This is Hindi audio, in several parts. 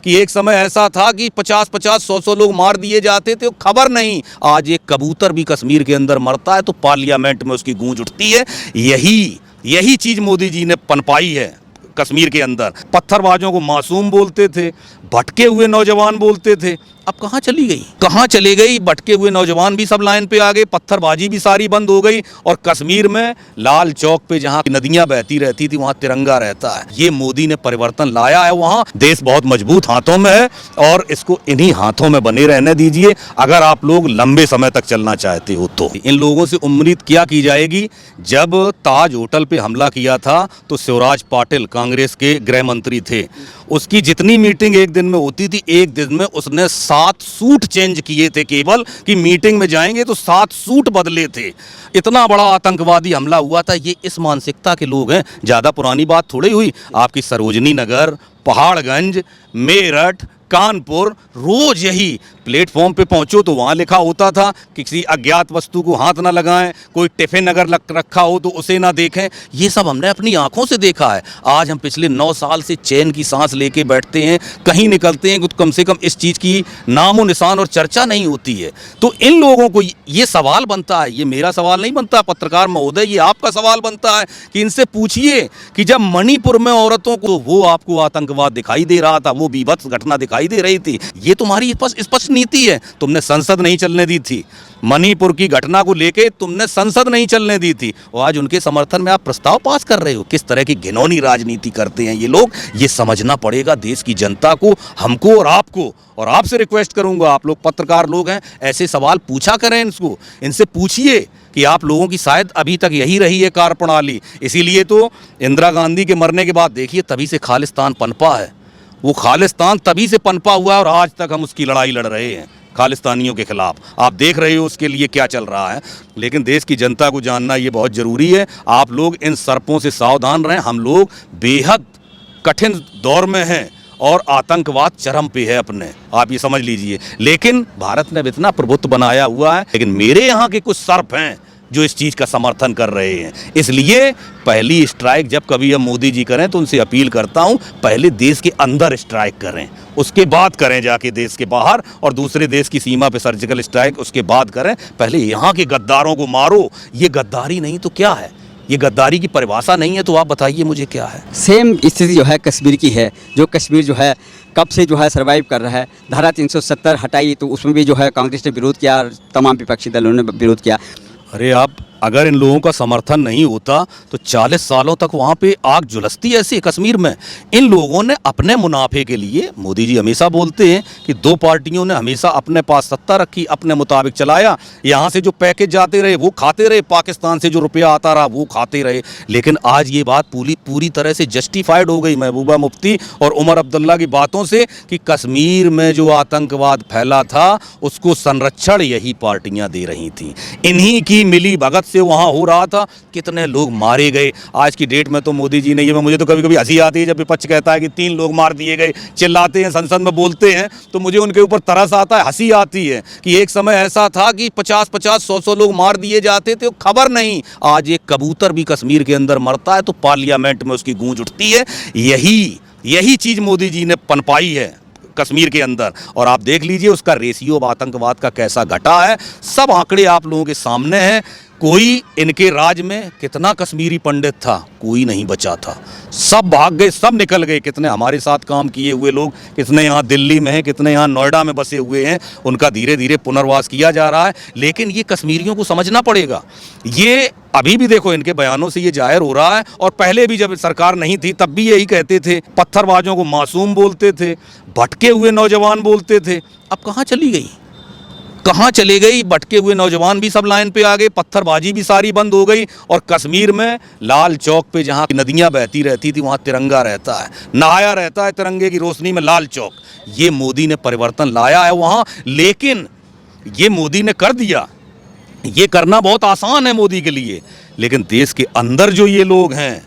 कि एक समय ऐसा था कि 50-50, 100-100 लोग मार दिए जाते थे, खबर नहीं। आज एक कबूतर भी कश्मीर के अंदर मरता है तो पार्लियामेंट में उसकी गूंज उठती है। यही चीज मोदी जी ने पनपाई है कश्मीर के अंदर। पत्थरबाजों को मासूम बोलते थे, भटके हुए नौजवान बोलते थे, अब कहाँ चली गई, कहाँ चले गई? भटके हुए नौजवान भी सब लाइन पे आ गए, पत्थरबाजी भी सारी बंद हो गई, और कश्मीर में लाल चौक पे जहाँ नदियां बहती रहती थी वहाँ तिरंगा रहता है। ये मोदी ने परिवर्तन लाया है। वहाँ देश बहुत मजबूत हाथों में है और इसको इन्हीं हाथों में बने रहने दीजिए, अगर आप लोग लंबे समय तक चलना चाहते हो तो। इन लोगों से उम्मीद क्या की जाएगी? जब ताज होटल पे हमला किया था तो शिवराज पाटिल कांग्रेस के गृह मंत्री थे, उसकी जितनी मीटिंग एक दिन में होती थी, एक दिन में उसने 7 सूट चेंज किए थे, केवल कि मीटिंग में जाएंगे तो 7 सूट बदले थे। इतना बड़ा आतंकवादी हमला हुआ था। ये इस मानसिकता के लोग हैं। ज़्यादा पुरानी बात थोड़ी हुई। आपकी सरोजनी नगर, पहाड़गंज, मेरठ, कानपुर, रोज यही प्लेटफॉर्म पे पहुंचो तो वहां लिखा होता था कि किसी अज्ञात वस्तु को हाथ ना लगाएं, कोई टिफिन अगर रखा हो तो उसे ना देखें। ये सब हमने अपनी आंखों से देखा है। आज हम पिछले 9 साल से चैन की सांस लेके बैठते हैं, कहीं निकलते हैं तो कम से कम इस चीज़ की नामो निशान और चर्चा नहीं होती है। तो इन लोगों को ये सवाल बनता है, ये मेरा सवाल नहीं बनता पत्रकार महोदय, ये आपका सवाल बनता है कि इनसे पूछिए कि जब मणिपुर में औरतों को वो आपको आतंकवाद दिखाई दे रहा था, वो बीभत्स घटना दिखाई दे रही थी, ये तुम्हारी स्पष्ट नीति है। तुमने संसद नहीं चलने दी थी, मणिपुर की घटना को लेके तुमने संसद नहीं चलने दी थी, और आज उनके समर्थन में आप प्रस्ताव पास कर रहे हो। किस तरह की घिनौनी राजनीति करते हैं ये लोग, ये समझना पड़ेगा देश की जनता को, हमको और आपको। और आपसे रिक्वेस्ट करूंगा, आप लोग पत्रकार लोग हैं, ऐसे सवाल पूछा करें इनको, इनसे पूछिए कि आप लोगों की शायद अभी तक यही रही है कार्यप्रणाली। इसीलिए तो इंदिरा गांधी के मरने के बाद देखिए तभी से खालिस्तान पनपा है। वो खालिस्तान तभी से पनपा हुआ है और आज तक हम उसकी लड़ाई लड़ रहे हैं खालिस्तानियों के खिलाफ। आप देख रहे हो उसके लिए क्या चल रहा है। लेकिन देश की जनता को जानना ये बहुत ज़रूरी है। आप लोग इन सर्पों से सावधान रहें। हम लोग बेहद कठिन दौर में हैं और आतंकवाद चरम पे है अपने, आप ये समझ लीजिए। लेकिन भारत ने अब इतना प्रभुत्व बनाया हुआ है, लेकिन मेरे यहाँ के कुछ सर्प हैं जो इस चीज़ का समर्थन कर रहे हैं। इसलिए पहली स्ट्राइक जब कभी हम मोदी जी करें तो उनसे अपील करता हूं, पहले देश के अंदर स्ट्राइक करें, उसके बाद करें जाके देश के बाहर, और दूसरे देश की सीमा पे सर्जिकल स्ट्राइक उसके बाद करें। पहले यहाँ के गद्दारों को मारो। ये गद्दारी नहीं तो क्या है? ये गद्दारी की परिभाषा नहीं है तो आप बताइए मुझे क्या है? सेम स्थिति जो है कश्मीर की है। जो कश्मीर जो है कब से जो है सर्वाइव कर रहा है। धारा 370 हटाई तो उसमें भी जो है कांग्रेस ने विरोध किया, तमाम विपक्षी दलों ने विरोध किया। अरे आप अगर इन लोगों का समर्थन नहीं होता तो 40 सालों तक वहाँ पे आग झुलसती ऐसी कश्मीर में। इन लोगों ने अपने मुनाफे के लिए, मोदी जी हमेशा बोलते हैं कि 2 पार्टियों ने हमेशा अपने पास सत्ता रखी, अपने मुताबिक चलाया। यहाँ से जो पैकेज जाते रहे वो खाते रहे, पाकिस्तान से जो रुपया आता रहा वो खाते रहे। लेकिन आज ये बात पूरी तरह से जस्टिफाइड हो गई महबूबा मुफ्ती और उमर अब्दुल्ला की बातों से कि कश्मीर में जो आतंकवाद फैला था उसको संरक्षण यही पार्टियाँ दे रही थी, इन्हीं की मिली भगत से वहाँ हो रहा था। कितने लोग मारे गए। आज की डेट में तो मोदी जी ने, ये मुझे तो कभी कभी हंसी आती है जब विपक्ष कहता है कि 3 लोग मार दिए गए, चिल्लाते हैं संसद में बोलते हैं, तो मुझे उनके ऊपर तरस आता है, हंसी आती है कि एक समय ऐसा था कि 50-50, 100-100 लोग मार दिए जाते थे, खबर नहीं। आज एक कबूतर भी कश्मीर के अंदर मरता है तो पार्लियामेंट में उसकी गूंज उठती है। यही चीज मोदी जी ने पनपाई है कश्मीर के अंदर, और आप देख लीजिए उसका रेशियो आतंकवाद का कैसा घटा है। सब आंकड़े आप लोगों के सामने हैं। कोई इनके राज में कितना कश्मीरी पंडित था, कोई नहीं बचा था, सब भाग गए, सब निकल गए। कितने हमारे साथ काम किए हुए लोग, कितने यहाँ दिल्ली में हैं, कितने यहाँ नोएडा में बसे हुए हैं, उनका धीरे धीरे पुनर्वास किया जा रहा है। लेकिन ये कश्मीरियों को समझना पड़ेगा। ये अभी भी देखो इनके बयानों से ये जाहिर हो रहा है, और पहले भी जब सरकार नहीं थी तब भी यही कहते थे। पत्थरबाजों को मासूम बोलते थे, भटके हुए नौजवान बोलते थे, अब कहाँ चली गई, कहाँ चले गई? भटके हुए नौजवान भी सब लाइन पे आ गए, पत्थरबाजी भी सारी बंद हो गई, और कश्मीर में लाल चौक पे जहाँ नदियाँ बहती रहती थी वहाँ तिरंगा रहता है, नहाया रहता है तिरंगे की रोशनी में लाल चौक। ये मोदी ने परिवर्तन लाया है वहाँ, लेकिन ये मोदी ने कर दिया। ये करना बहुत आसान है मोदी के लिए, लेकिन देश के अंदर जो ये लोग हैं,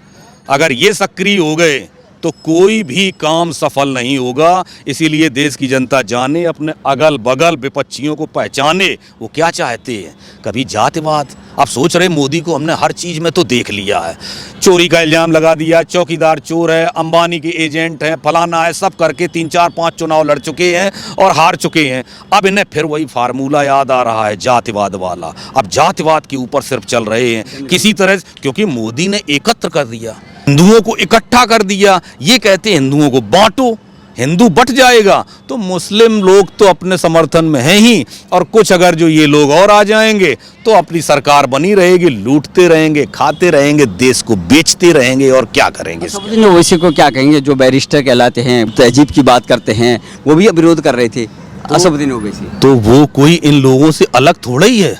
अगर ये सक्रिय हो गए तो कोई भी काम सफल नहीं होगा। इसीलिए देश की जनता जाने, अपने अगल बगल विपक्षियों को पहचाने, वो क्या चाहते हैं। कभी जातिवाद, आप सोच रहे मोदी को हमने हर चीज़ में तो देख लिया है, चोरी का इल्ज़ाम लगा दिया, चौकीदार चोर है, अंबानी के एजेंट हैं, फलाना है, सब करके 3 4 5 चुनाव लड़ चुके हैं और हार चुके हैं। अब इन्हें फिर वही फार्मूला याद आ रहा है, जातिवाद वाला। अब जातिवाद के ऊपर सिर्फ चल रहे हैं किसी तरह, क्योंकि मोदी ने एकत्र कर दिया, हिंदुओं को इकट्ठा कर दिया। ये कहते हैं हिंदुओं को बांटो, हिंदू बट जाएगा, तो मुस्लिम लोग तो अपने समर्थन में हैं ही, और कुछ अगर जो ये लोग और आ जाएंगे तो अपनी सरकार बनी रहेगी, लूटते रहेंगे, खाते रहेंगे, देश को बेचते रहेंगे, और क्या करेंगे। असदुद्दीन ओवैसी को क्या कहेंगे, जो बैरिस्टर कहलाते हैं, तहजीब की बात करते हैं, वो भी विरोध कर रहे थे। असदुद्दीन ओवैसी तो वो कोई इन लोगों से अलग थोड़ा ही है,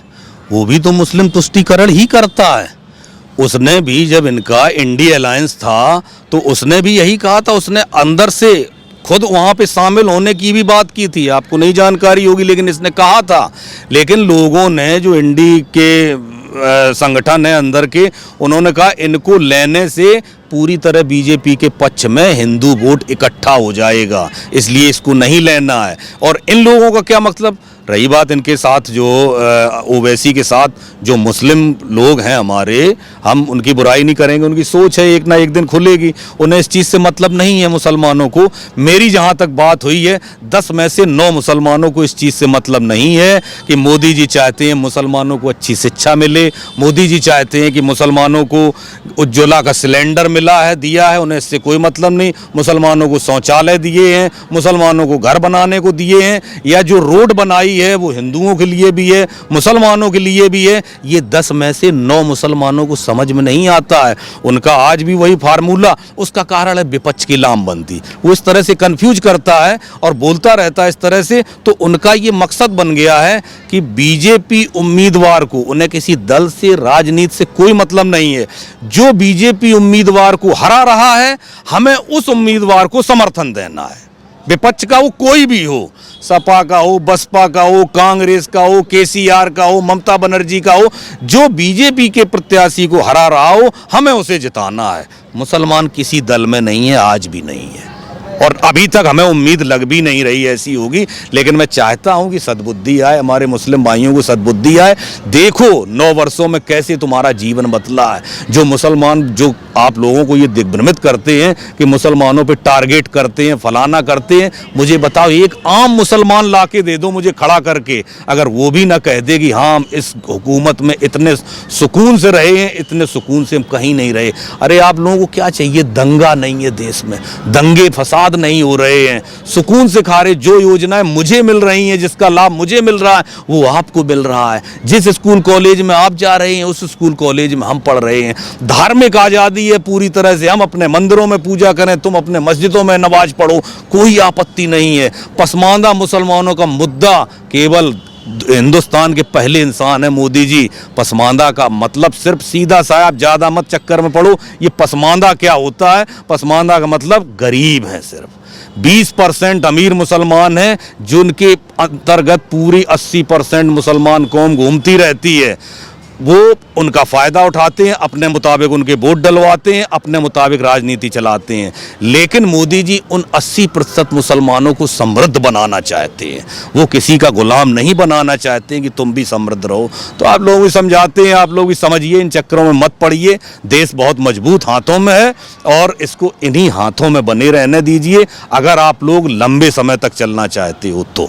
वो भी तो मुस्लिम तुष्टीकरण ही करता है। उसने भी जब इनका इंडिया अलायंस था तो उसने भी यही कहा था, उसने अंदर से खुद वहाँ पे शामिल होने की भी बात की थी, आपको नहीं जानकारी होगी, लेकिन इसने कहा था। लेकिन लोगों ने, जो इंडी के संगठन है अंदर के, उन्होंने कहा इनको लेने से पूरी तरह बीजेपी के पक्ष में हिंदू वोट इकट्ठा हो जाएगा, इसलिए इसको नहीं लेना है। और इन लोगों का क्या मतलब, रही बात इनके साथ जो ओवैसी के साथ जो मुस्लिम लोग हैं हमारे, हम उनकी बुराई नहीं करेंगे, उनकी सोच है, एक ना एक दिन खुलेगी, उन्हें इस चीज़ से मतलब नहीं है मुसलमानों को। मेरी जहाँ तक बात हुई है, 10 में से 9 मुसलमानों को इस चीज़ से मतलब नहीं है कि मोदी जी चाहते हैं मुसलमानों को अच्छी शिक्षा मिले, मोदी जी चाहते हैं कि मुसलमानों को उज्ज्वला का सिलेंडर मिला है, दिया है, उन्हें इससे कोई मतलब नहीं। मुसलमानों को शौचालय दिए हैं, मुसलमानों को घर बनाने को दिए हैं, या जो रोड बनाई है वो हिंदुओं के लिए भी है, मुसलमानों के लिए भी है। ये 10 में से 9 मुसलमानों को समझ में नहीं आता है। उनका आज भी वही फार्मूला, उसका कारण है विपक्ष की लामबंदी। वो इस तरह से कंफ्यूज करता है और बोलता रहता है इस तरह से, तो उनका ये मकसद बन गया है कि बीजेपी उम्मीदवार को, उन्हें किसी दल से, राजनीति से कोई मतलब नहीं है, जो बीजेपी उम्मीदवार को हरा रहा है हमें उस उम्मीदवार को समर्थन देना है। विपक्ष का वो कोई भी हो, सपा का हो, बसपा का हो, कांग्रेस का हो, केसीआर का हो, ममता बनर्जी का हो, जो बीजेपी के प्रत्याशी को हरा रहा हो हमें उसे जिताना है। मुसलमान किसी दल में नहीं है, आज भी नहीं है, और अभी तक हमें उम्मीद लग भी नहीं रही ऐसी होगी। लेकिन मैं चाहता हूं कि सद्बुद्धि आए, हमारे मुस्लिम भाइयों को सद्बुद्धि आए। देखो 9 वर्षों में कैसे तुम्हारा जीवन बदला है। जो मुसलमान, जो आप लोगों को ये दिग्भ्रमित करते हैं कि मुसलमानों पे टारगेट करते हैं, फलाना करते हैं, मुझे बताओ एक आम मुसलमान ला के दे दो मुझे खड़ा करके, अगर वो भी ना कह दे कि हाँ हम इस हुकूमत में इतने सुकून से रहे हैं, इतने सुकून से हम कहीं नहीं रहे। अरे आप लोगों को क्या चाहिए, दंगा नहीं है देश में, दंगे फसाद नहीं हो रहे हैं, सुकून से खा रहे। जो योजनाएं मुझे मिल रही हैं, जिसका लाभ मुझे मिल रहा है वो आपको मिल रहा है। जिस स्कूल कॉलेज में आप जा रहे हैं उस स्कूल कॉलेज में हम पढ़ रहे हैं। धार्मिक आज़ादी है पूरी तरह से, हम अपने मंदिरों में पूजा करें, तुम अपने मस्जिदों में नमाज पढ़ो, कोई आपत्ति नहीं है। पसमानदा मुसलमानों का मुद्दा केवल हिंदुस्तान के पहले इंसान है मोदी जी। पसमानदा का मतलब सिर्फ सीधा सा, आप ज़्यादा मत चक्कर में पड़ो, ये पसमानदा क्या होता है। पसमानदा का मतलब गरीब है, सिर्फ 20% अमीर मुसलमान हैं, जिनके अंतर्गत पूरी 80% मुसलमान कौम घूमती रहती है। वो उनका फ़ायदा उठाते हैं, अपने मुताबिक उनके वोट डलवाते हैं, अपने मुताबिक राजनीति चलाते हैं। लेकिन मोदी जी उन 80% मुसलमानों को समृद्ध बनाना चाहते हैं, वो किसी का गुलाम नहीं बनाना चाहते हैं कि तुम भी समृद्ध रहो। तो आप लोग भी समझाते हैं, आप लोग भी समझिए, इन चक्करों में मत पड़िए। देश बहुत मजबूत हाथों में है और इसको इन्हीं हाथों में बने रहने दीजिए, अगर आप लोग लंबे समय तक चलना चाहते हो तो।